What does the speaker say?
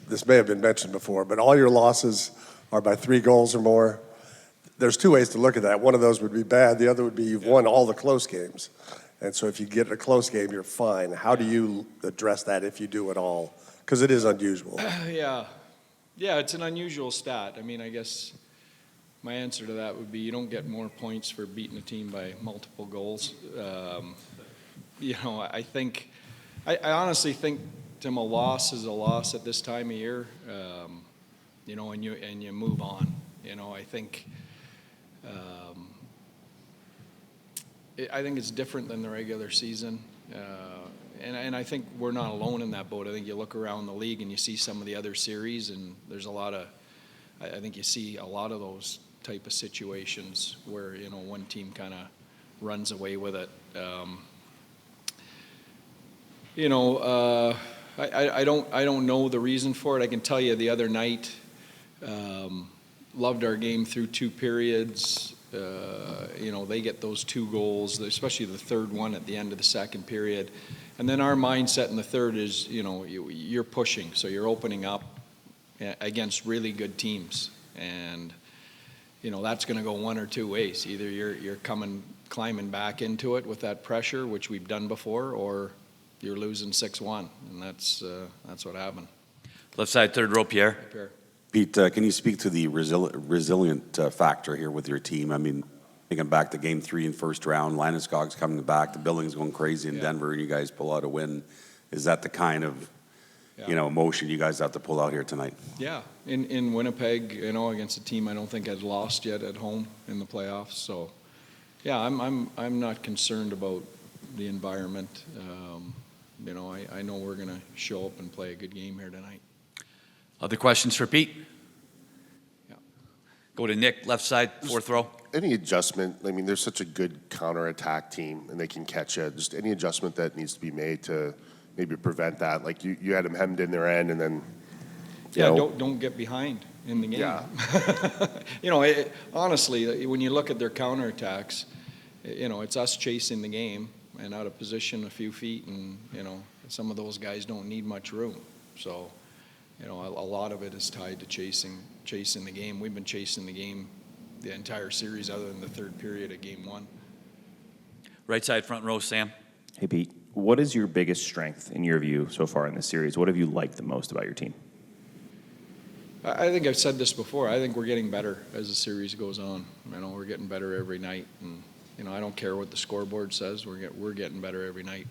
this may have been mentioned before, but all your losses are by 3 goals or more. There's 2 ways to look at that. One of those would be bad. The other would be you've won all the close games. And so if you get a close game, you're fine. How do you address that if you do at all? Because it is unusual. Yeah, it's an unusual stat. I mean, I guess my answer to that would be you don't get more points for beating a team by multiple goals. I honestly think, Tim, a loss is a loss at this time of year, and you move on. I think I think it's different than the regular season. And I think we're not alone in that boat. I think you look around the league and you see some of the other series, and there's I think you see a lot of those type of situations where, one team kind of runs away with it. I don't know the reason for it. I can tell you the other night, loved our game through 2 periods. They get those 2 goals, especially the third one at the end of the second period. And then our mindset in the third is, you're pushing, so you're opening up against really good teams. And, that's going to go one or 2 ways. Either you're climbing back into it with that pressure, which we've done before, or you're losing 6-1. And that's what happened. Left side, third row, Pierre. Pete, can you speak to the resilient factor here with your team? I mean, thinking back to Game 3 in first round, Landeskog's coming back, the building's going crazy in Denver, and you guys pull out a win. Is that the kind of, emotion you guys have to pull out here tonight? Yeah, in Winnipeg, against a team I don't think has lost yet at home in the playoffs. So, yeah, I'm not concerned about the environment. I know we're going to show up and play a good game here tonight. Other questions for Pete? Yeah. Go to Nick, left side, fourth row. Any adjustment? I mean, they're such a good counterattack team, and they can catch you. Just any adjustment that needs to be made to maybe prevent that? Like you had them hemmed in their end, and then don't get behind in the game. Yeah. Honestly, when you look at their counterattacks, it's us chasing the game and out of position a few feet, and some of those guys don't need much room. So, a lot of it is tied to chasing the game. We've been chasing the game the entire series, other than the third period of Game 1. Right side, front row, Sam. Hey, Pete. What is your biggest strength in your view so far in this series? What have you liked the most about your team? I think I've said this before. I think we're getting better as the series goes on. We're getting better every night, and I don't care what the scoreboard says. We're getting better every night.